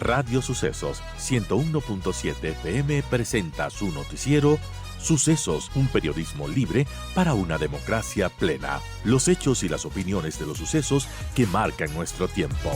Radio Sucesos 101.7 FM presenta su noticiero Sucesos, un periodismo libre para una democracia plena. Los hechos y las opiniones de los sucesos que marcan nuestro tiempo.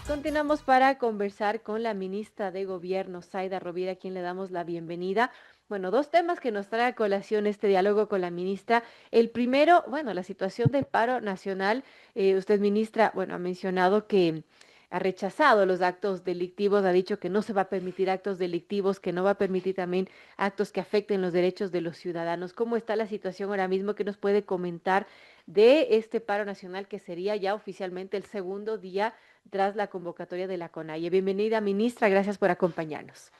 Continuamos para conversar con la ministra de Gobierno, Zaida Rovira, a quien le damos la bienvenida. Bueno, dos temas que nos trae a colación este diálogo con la ministra. El primero, bueno, la situación del paro nacional. Usted, ministra, bueno, ha mencionado que ha rechazado los actos delictivos, ha dicho que no se va a permitir actos delictivos, que no va a permitir también actos que afecten los derechos de los ciudadanos. ¿Cómo está la situación ahora mismo? ¿Qué nos puede comentar de este paro nacional que sería ya oficialmente el segundo día tras la convocatoria de la CONAIE? Bienvenida, ministra, gracias por acompañarnos.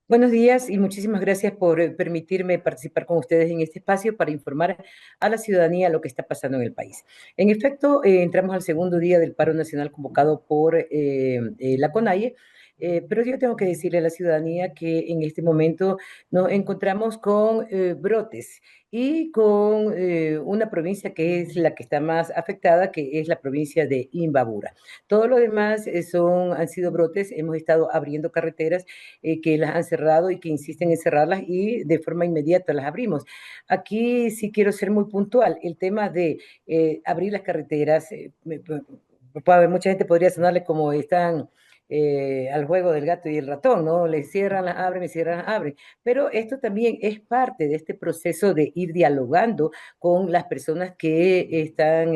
Buenos días y muchísimas gracias por permitirme participar con ustedes en este espacio para informar a la ciudadanía lo que está pasando en el país. En efecto, entramos al segundo día del paro nacional convocado por la CONAIE, pero yo tengo que decirle a la ciudadanía que en este momento nos encontramos con brotes y con una provincia que es la que está más afectada, que es la provincia de Imbabura. Todo lo demás han sido brotes. Hemos estado abriendo carreteras que las han cerrado y que insisten en cerrarlas y de forma inmediata las abrimos. Aquí sí quiero ser muy puntual. El tema de abrir las carreteras, mucha gente podría sonarle como están al juego del gato y el ratón, ¿no? Le cierran, las abren, le cierran, las abren. Pero esto también es parte de este proceso de ir dialogando con las personas que están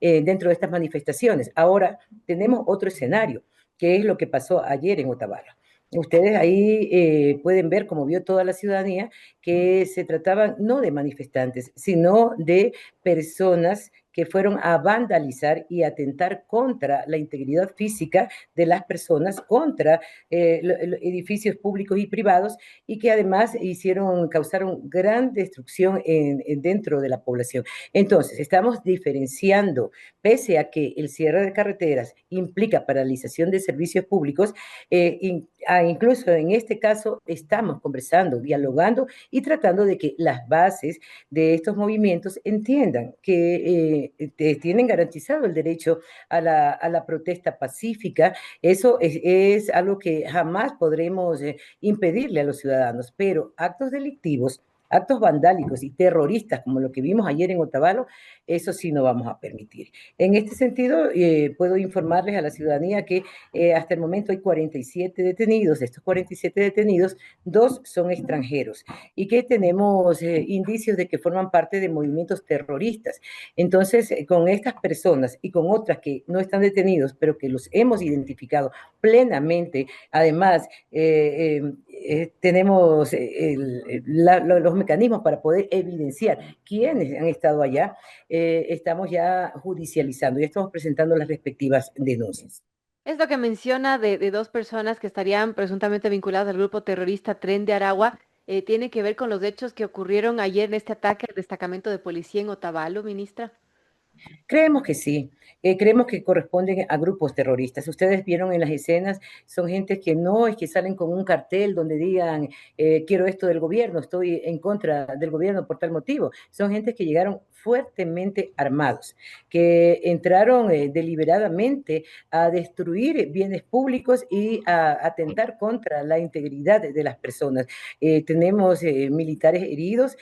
dentro de estas manifestaciones. Ahora tenemos otro escenario, que es lo que pasó ayer en Otavalo. Ustedes ahí pueden ver, como vio toda la ciudadanía, que se trataban no de manifestantes, sino de personas que fueron a vandalizar y atentar contra la integridad física de las personas, contra edificios públicos y privados, y que además causaron gran destrucción dentro de la población. Entonces, estamos diferenciando, pese a que el cierre de carreteras implica paralización de servicios públicos, incluso en este caso estamos conversando, dialogando y tratando de que las bases de estos movimientos entiendan que tienen garantizado el derecho a la protesta pacífica. Eso es algo que jamás podremos impedirle a los ciudadanos, pero actos delictivos, actos vandálicos y terroristas como lo que vimos ayer en Otavalo, eso sí no vamos a permitir. En este sentido, puedo informarles a la ciudadanía que hasta el momento hay 47 detenidos. De estos 47 detenidos, 2 son extranjeros y que tenemos indicios de que forman parte de movimientos terroristas. Entonces, con estas personas y con otras que no están detenidos, pero que los hemos identificado plenamente, además, tenemos los mecanismos para poder evidenciar quiénes han estado allá. Estamos ya judicializando y estamos presentando las respectivas denuncias. Esto que menciona de dos personas que estarían presuntamente vinculadas al grupo terrorista Tren de Aragua, ¿tiene que ver con los hechos que ocurrieron ayer en este ataque al destacamento de policía en Otavalo, ministra? Creemos que sí, creemos que corresponden a grupos terroristas. Ustedes vieron en las escenas, son gente que no es que salen con un cartel donde digan quiero esto del gobierno, estoy en contra del gobierno por tal motivo. Son gente que llegaron fuertemente armados, que entraron deliberadamente a destruir bienes públicos y a atentar contra la integridad de las personas. Tenemos militares heridos,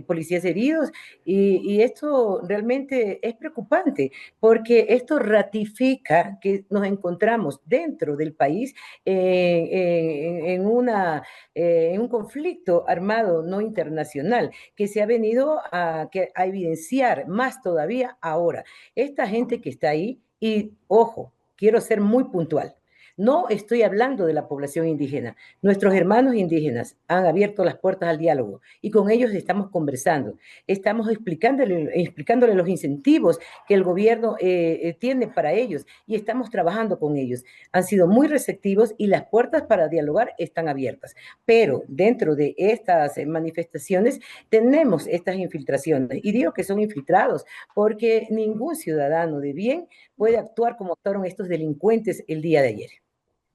policías heridos, y esto realmente es preocupante porque esto ratifica que nos encontramos dentro del país en un conflicto armado no internacional que se ha venido a evidenciar más todavía ahora. Esta gente que está ahí, y ojo, quiero ser muy puntual. No estoy hablando de la población indígena. Nuestros hermanos indígenas han abierto las puertas al diálogo y con ellos estamos conversando. Estamos explicándole los incentivos que el gobierno tiene para ellos y estamos trabajando con ellos. Han sido muy receptivos y las puertas para dialogar están abiertas. Pero dentro de estas manifestaciones tenemos estas infiltraciones. Y digo que son infiltrados porque ningún ciudadano de bien puede actuar como actuaron estos delincuentes el día de ayer.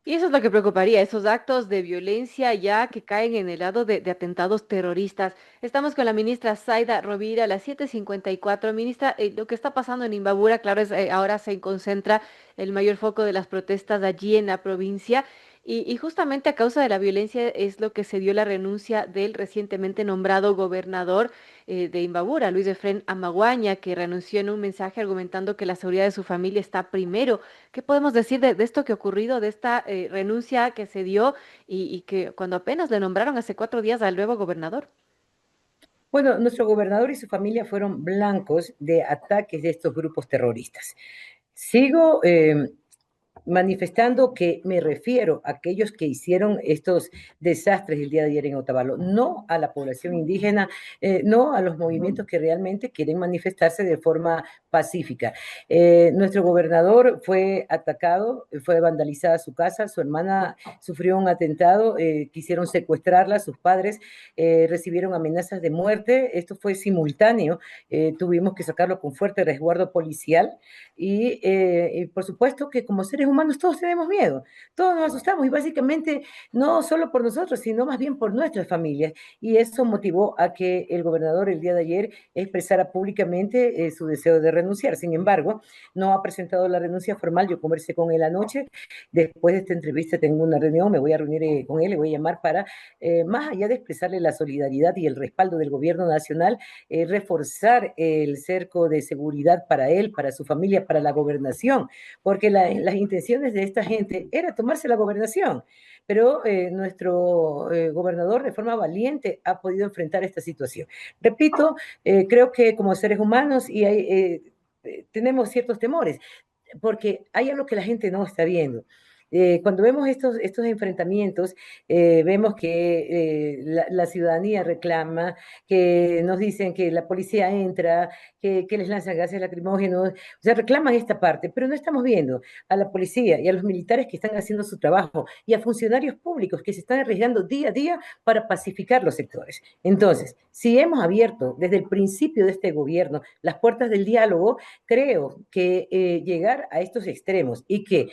Y eso es lo que preocuparía, esos actos de violencia ya que caen en el lado de atentados terroristas. Estamos con la ministra Zaida Rovira a las 7:54. Ministra, lo que está pasando en Imbabura, claro, ahora se concentra el mayor foco de las protestas allí en la provincia. Y justamente a causa de la violencia es lo que se dio la renuncia del recientemente nombrado gobernador de Imbabura, Luis Efrén Amaguaña, que renunció en un mensaje argumentando que la seguridad de su familia está primero. ¿Qué podemos decir de esto que ha ocurrido, de esta renuncia que se dio y que cuando apenas le nombraron hace 4 días al nuevo gobernador? Bueno, nuestro gobernador y su familia fueron blancos de ataques de estos grupos terroristas. Sigo manifestando que me refiero a aquellos que hicieron estos desastres el día de ayer en Otavalo, no a la población indígena, no a los movimientos que realmente quieren manifestarse de forma pacífica. Nuestro gobernador fue atacado, fue vandalizada su casa, su hermana sufrió un atentado, quisieron secuestrarla, sus padres recibieron amenazas de muerte, esto fue simultáneo, tuvimos que sacarlo con fuerte resguardo policial y por supuesto que como seres humanos todos tenemos miedo, todos nos asustamos y básicamente no solo por nosotros, sino más bien por nuestras familias. Y eso motivó a que el gobernador el día de ayer expresara públicamente su deseo de renunciar. Sin embargo, no ha presentado la renuncia formal. Yo conversé con él anoche. Después de esta entrevista tengo una reunión, me voy a reunir con él, le voy a llamar para, más allá de expresarle la solidaridad y el respaldo del gobierno nacional, reforzar el cerco de seguridad para él, para su familia, para la gobernación, porque las intenciones de esta gente era tomarse la gobernación, pero nuestro gobernador de forma valiente ha podido enfrentar esta situación. Repito, creo que como seres humanos tenemos ciertos temores, porque hay algo que la gente no está viendo. Cuando vemos estos enfrentamientos, vemos que la ciudadanía reclama, que nos dicen que la policía entra, que les lanzan gases lacrimógenos, o sea, reclaman esta parte, pero no estamos viendo a la policía y a los militares que están haciendo su trabajo y a funcionarios públicos que se están arriesgando día a día para pacificar los sectores. Entonces, si hemos abierto desde el principio de este gobierno las puertas del diálogo, creo que llegar a estos extremos y que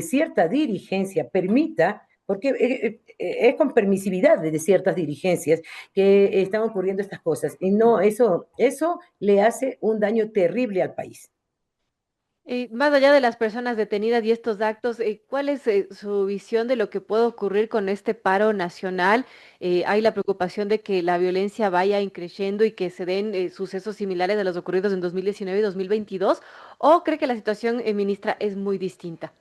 cierta dirigencia permita, porque es con permisividad de ciertas dirigencias que están ocurriendo estas cosas, y no, eso le hace un daño terrible al país. Más allá de las personas detenidas y estos actos, ¿cuál es su visión de lo que puede ocurrir con este paro nacional? ¿Hay la preocupación de que la violencia vaya increciendo y que se den sucesos similares a los ocurridos en 2019 y 2022? ¿O cree que la situación, ministra, es muy distinta?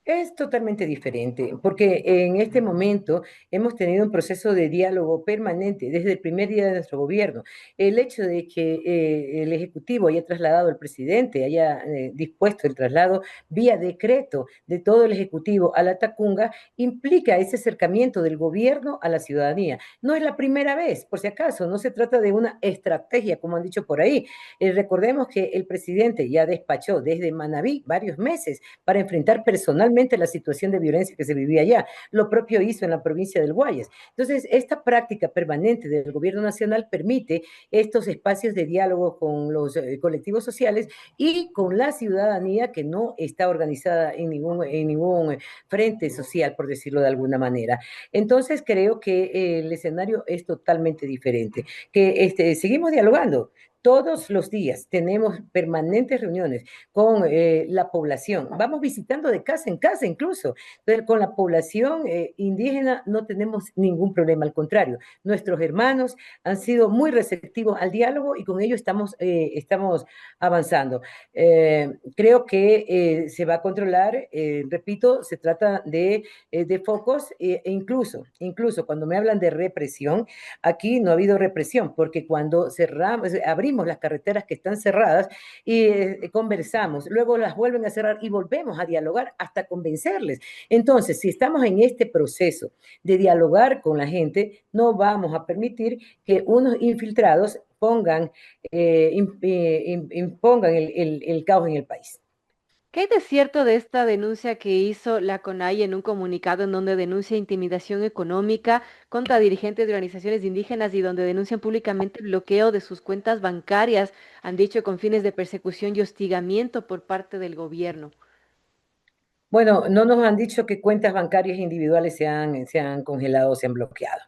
Es totalmente diferente, porque en este momento hemos tenido un proceso de diálogo permanente desde el primer día de nuestro gobierno. El hecho de que el Ejecutivo haya trasladado al presidente, haya dispuesto el traslado vía decreto de todo el Ejecutivo a la Tacunga, implica ese acercamiento del gobierno a la ciudadanía. No es la primera vez, por si acaso, no se trata de una estrategia, como han dicho por ahí. Recordemos que el presidente ya despachó desde Manabí varios meses para enfrentar personalmente la situación de violencia que se vivía allá. Lo propio hizo en la provincia del Guayas. Entonces, esta práctica permanente del gobierno nacional permite estos espacios de diálogo con los colectivos sociales y con la ciudadanía que no está organizada en ningún frente social, por decirlo de alguna manera. Entonces, creo que el escenario es totalmente diferente, que seguimos dialogando. Todos los días tenemos permanentes reuniones con la población. Vamos visitando de casa en casa incluso. Pero con la población indígena no tenemos ningún problema, al contrario. Nuestros hermanos han sido muy receptivos al diálogo y con ello estamos avanzando. Creo que se va a controlar, repito, se trata de focos incluso cuando me hablan de represión, aquí no ha habido represión, porque cuando abrimos las carreteras que están cerradas y conversamos, luego las vuelven a cerrar y volvemos a dialogar hasta convencerles. Entonces, si estamos en este proceso de dialogar con la gente, no vamos a permitir que unos infiltrados impongan el caos en el país. ¿Qué hay de cierto de esta denuncia que hizo la CONAI en un comunicado en donde denuncia intimidación económica contra dirigentes de organizaciones indígenas y donde denuncian públicamente el bloqueo de sus cuentas bancarias, han dicho con fines de persecución y hostigamiento por parte del gobierno? Bueno, no nos han dicho que cuentas bancarias individuales se han congelado, se han bloqueado.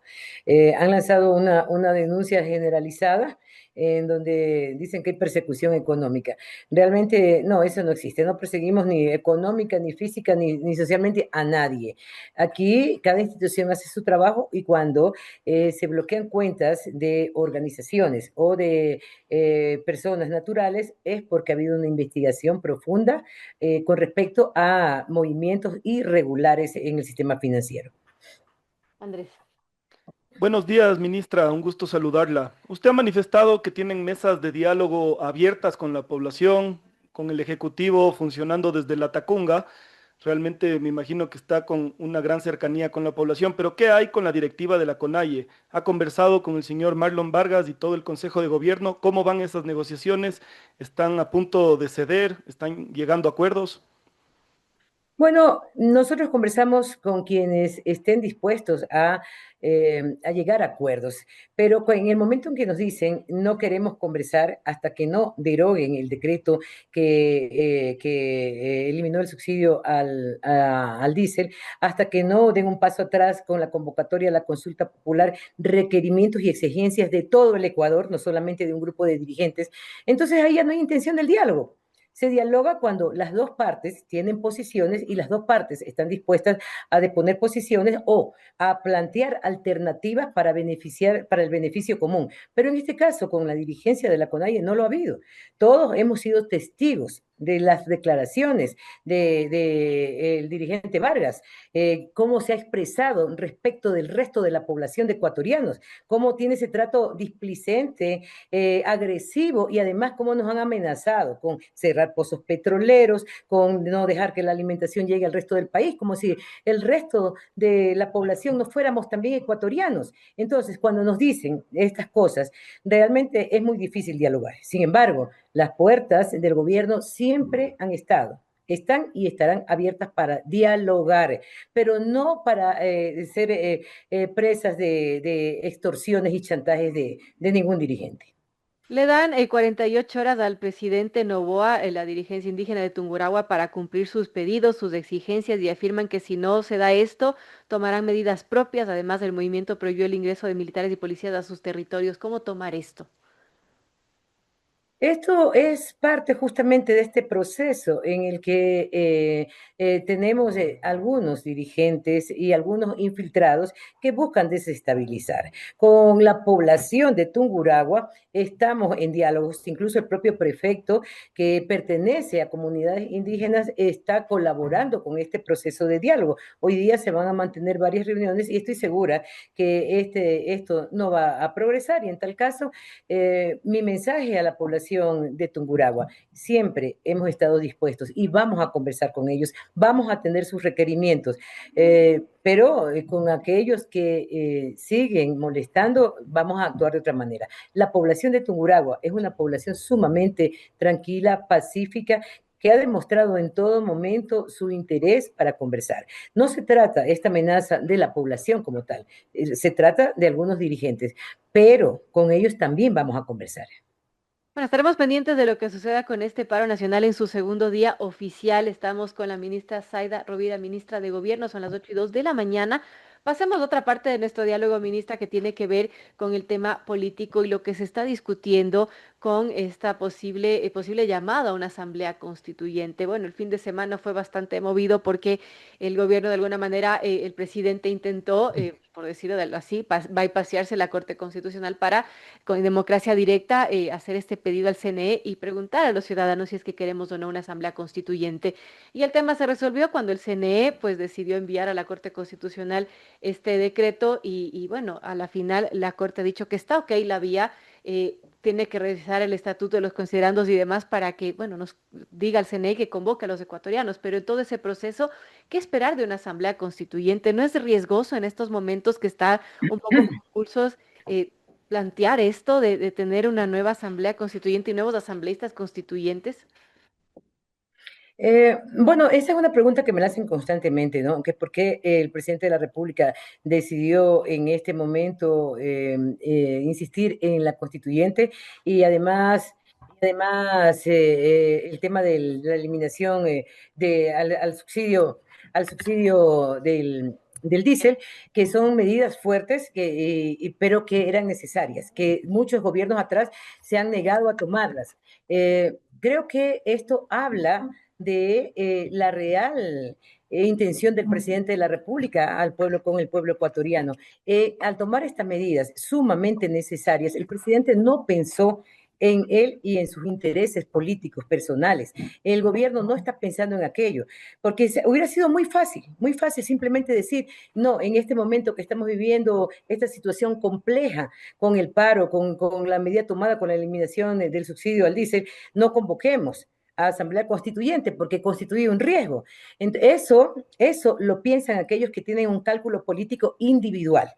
Han lanzado una denuncia generalizada en donde dicen que hay persecución económica. Realmente, no, eso no existe. No perseguimos ni económica, ni física, ni socialmente a nadie. Aquí cada institución hace su trabajo y cuando se bloquean cuentas de organizaciones o de personas naturales es porque ha habido una investigación profunda con respecto a movimientos irregulares en el sistema financiero. Andrés. Buenos días, ministra. Un gusto saludarla. Usted ha manifestado que tienen mesas de diálogo abiertas con la población, con el Ejecutivo funcionando desde la Tacunga. Realmente me imagino que está con una gran cercanía con la población, pero ¿qué hay con la directiva de la CONAIE? ¿Ha conversado con el señor Marlon Vargas y todo el Consejo de Gobierno? ¿Cómo van esas negociaciones? ¿Están a punto de ceder? ¿Están llegando a acuerdos? Bueno, nosotros conversamos con quienes estén dispuestos a llegar a acuerdos, pero en el momento en que nos dicen no queremos conversar hasta que no deroguen el decreto que eliminó el subsidio al diésel, hasta que no den un paso atrás con la convocatoria a la consulta popular, requerimientos y exigencias de todo el Ecuador, no solamente de un grupo de dirigentes, entonces ahí ya no hay intención del diálogo. Se dialoga cuando las dos partes tienen posiciones y las dos partes están dispuestas a deponer posiciones o a plantear alternativas para beneficiar, para el beneficio común. Pero en este caso, con la dirigencia de la CONAIE no lo ha habido. Todos hemos sido testigos de las declaraciones el dirigente Vargas, cómo se ha expresado respecto del resto de la población de ecuatorianos, cómo tiene ese trato displicente, agresivo y además cómo nos han amenazado con cerrar pozos petroleros, con no dejar que la alimentación llegue al resto del país, como si el resto de la población no fuéramos también ecuatorianos. Entonces, cuando nos dicen estas cosas, realmente es muy difícil dialogar. Sin embargo, las puertas del gobierno siempre han estado, están y estarán abiertas para dialogar, pero no para ser presas de extorsiones y chantajes de ningún dirigente. Le dan 48 horas al presidente Noboa, la dirigencia indígena de Tungurahua, para cumplir sus pedidos, sus exigencias y afirman que si no se da esto, tomarán medidas propias. Además, el movimiento prohibió el ingreso de militares y policías a sus territorios. ¿Cómo tomar esto? Esto es parte justamente de este proceso en el que tenemos algunos dirigentes y algunos infiltrados que buscan desestabilizar. Con la población de Tungurahua estamos en diálogos, incluso el propio prefecto que pertenece a comunidades indígenas está colaborando con este proceso de diálogo. Hoy día se van a mantener varias reuniones y estoy segura que esto no va a progresar y en tal caso mi mensaje a la población de Tungurahua, siempre hemos estado dispuestos y vamos a conversar con ellos, vamos a atender sus requerimientos, pero con aquellos que siguen molestando, vamos a actuar de otra manera. La población de Tungurahua es una población sumamente tranquila, pacífica, que ha demostrado en todo momento su interés para conversar. No se trata esta amenaza de la población como tal, se trata de algunos dirigentes, pero con ellos también vamos a conversar. Bueno, estaremos pendientes de lo que suceda con este paro nacional en su segundo día oficial. Estamos con la ministra Zaida Rovira, ministra de Gobierno, son las 8:02 de la mañana. Pasemos a otra parte de nuestro diálogo, ministra, que tiene que ver con el tema político y lo que se está discutiendo con esta posible llamada a una asamblea constituyente. Bueno, el fin de semana fue bastante movido porque el gobierno, de alguna manera, el presidente intentó, por decirlo así, bypasearse la Corte Constitucional para con democracia directa, hacer este pedido al CNE y preguntar a los ciudadanos si es que queremos o no una asamblea constituyente. Y el tema se resolvió cuando el CNE pues decidió enviar a la Corte Constitucional este decreto y bueno, a la final la Corte ha dicho que está ok la vía. Tiene que revisar el estatuto de los considerandos y demás para que, bueno, nos diga al CNE que convoque a los ecuatorianos, pero en todo ese proceso, ¿qué esperar de una asamblea constituyente? ¿No es riesgoso en estos momentos que está un poco convulsos plantear esto de tener una nueva asamblea constituyente y nuevos asambleístas constituyentes? Bueno, esa es una pregunta que me la hacen constantemente, ¿no? Que por qué el presidente de la República decidió en este momento insistir en la constituyente y además además, el tema de la eliminación al subsidio del diésel, que son medidas fuertes, pero que eran necesarias, que muchos gobiernos atrás se han negado a tomarlas. Creo que esto habla de la real intención del presidente de la República al pueblo, con el pueblo ecuatoriano. Al tomar estas medidas sumamente necesarias, el presidente no pensó en él y en sus intereses políticos personales. El gobierno no está pensando en aquello, porque hubiera sido muy fácil simplemente decir, no, en este momento que estamos viviendo esta situación compleja con el paro, con la medida tomada con la eliminación del subsidio al diésel, no convoquemos a Asamblea Constituyente porque constituye un riesgo. Eso lo piensan aquellos que tienen un cálculo político individual.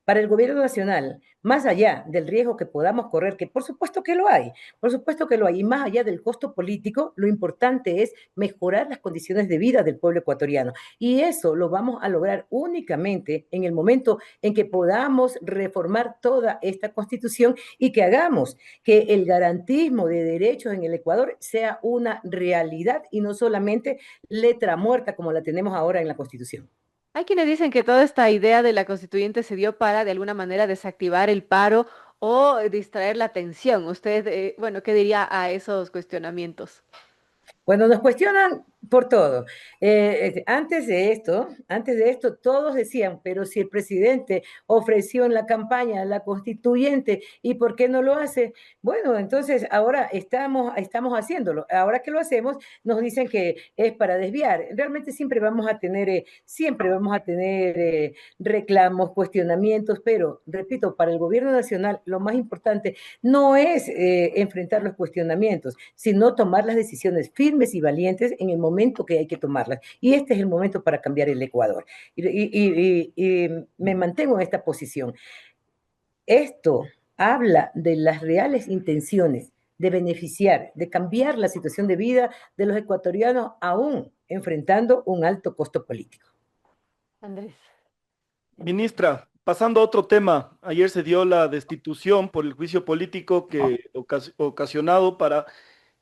Para el gobierno nacional, más allá del riesgo que podamos correr, que por supuesto que lo hay, por supuesto que lo hay, y más allá del costo político, lo importante es mejorar las condiciones de vida del pueblo ecuatoriano. Y eso lo vamos a lograr únicamente en el momento en que podamos reformar toda esta constitución y que hagamos que el garantismo de derechos en el Ecuador sea una realidad y no solamente letra muerta como la tenemos ahora en la constitución. Hay quienes dicen que toda esta idea de la constituyente se dio para, de alguna manera, desactivar el paro o distraer la atención. Usted, bueno, ¿qué diría a esos cuestionamientos? Bueno, nos cuestionan por todo. Antes de esto, todos decían, pero si el presidente ofreció en la campaña la constituyente, ¿y por qué no lo hace? Bueno, entonces ahora estamos haciéndolo. Ahora que lo hacemos, nos dicen que es para desviar. Realmente siempre vamos a tener reclamos, cuestionamientos, pero repito, para el gobierno nacional lo más importante no es enfrentar los cuestionamientos, sino tomar las decisiones firmes y valientes en el momento que hay que tomarlas. Y este es el momento para cambiar el Ecuador. Y me mantengo en esta posición. Esto habla de las reales intenciones de beneficiar, de cambiar la situación de vida de los ecuatorianos, aún enfrentando un alto costo político. Andrés. Ministra, pasando a otro tema, ayer se dio la destitución por el juicio político que ocasionado para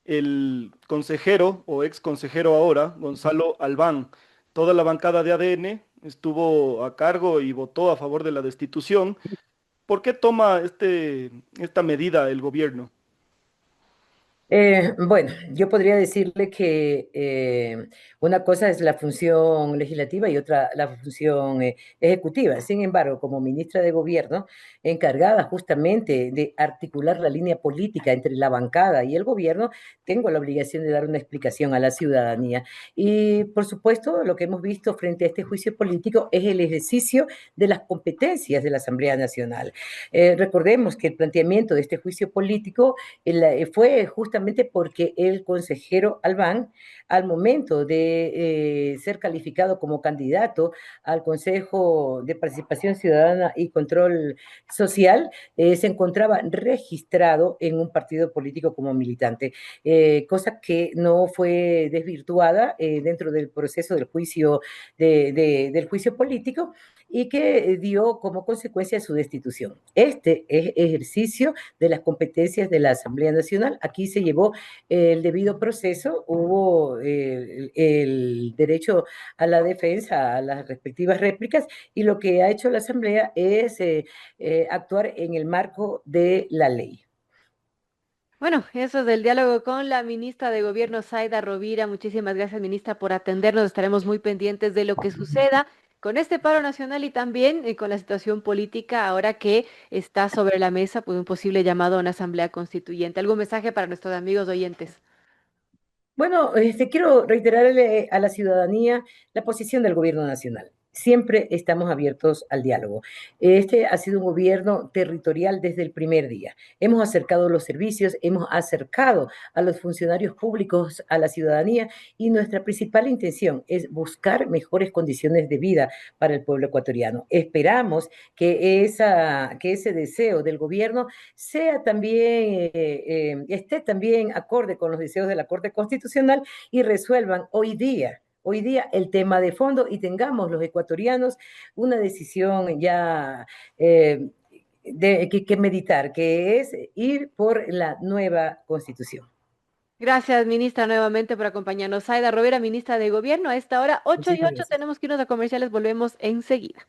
el consejero o ex consejero ahora, Gonzalo Albán. Toda la bancada de ADN estuvo a cargo y votó a favor de la destitución. ¿Por qué toma esta medida el gobierno? Bueno, yo podría decirle que una cosa es la función legislativa y otra la función ejecutiva. Sin embargo, como ministra de Gobierno, encargada justamente de articular la línea política entre la bancada y el gobierno, tengo la obligación de dar una explicación a la ciudadanía. Y, por supuesto, lo que hemos visto frente a este juicio político es el ejercicio de las competencias de la Asamblea Nacional. Recordemos que el planteamiento de este juicio político fue justamente porque el consejero Albán, al momento de ser calificado como candidato al Consejo de Participación Ciudadana y Control Social, se encontraba registrado en un partido político como militante, cosa que no fue desvirtuada dentro del proceso del juicio, del juicio político, y que dio como consecuencia su destitución. Este es ejercicio de las competencias de la Asamblea Nacional. Aquí se llevó el debido proceso, hubo el derecho a la defensa, a las respectivas réplicas, y lo que ha hecho la Asamblea es actuar en el marco de la ley. Bueno, eso del diálogo con la ministra de Gobierno, Zaida Rovira. Muchísimas gracias, ministra, por atendernos. Estaremos muy pendientes de lo que suceda con este paro nacional y también con la situación política ahora que está sobre la mesa, pues un posible llamado a una asamblea constituyente. ¿Algún mensaje para nuestros amigos oyentes? Bueno, quiero reiterarle a la ciudadanía la posición del gobierno nacional. Siempre estamos abiertos al diálogo. Este ha sido un gobierno territorial desde el primer día. Hemos acercado los servicios, hemos acercado a los funcionarios públicos a la ciudadanía y nuestra principal intención es buscar mejores condiciones de vida para el pueblo ecuatoriano. Esperamos que ese deseo del gobierno esté también acorde con los deseos de la Corte Constitucional y resuelvan hoy día el tema de fondo y tengamos los ecuatorianos una decisión ya que meditar, que es ir por la nueva constitución. Gracias, ministra, nuevamente por acompañarnos. Saida Rovira, ministra de Gobierno. A esta hora, 8 y Muchísimas 8, gracias. tenemos que irnos a comerciales. Volvemos enseguida.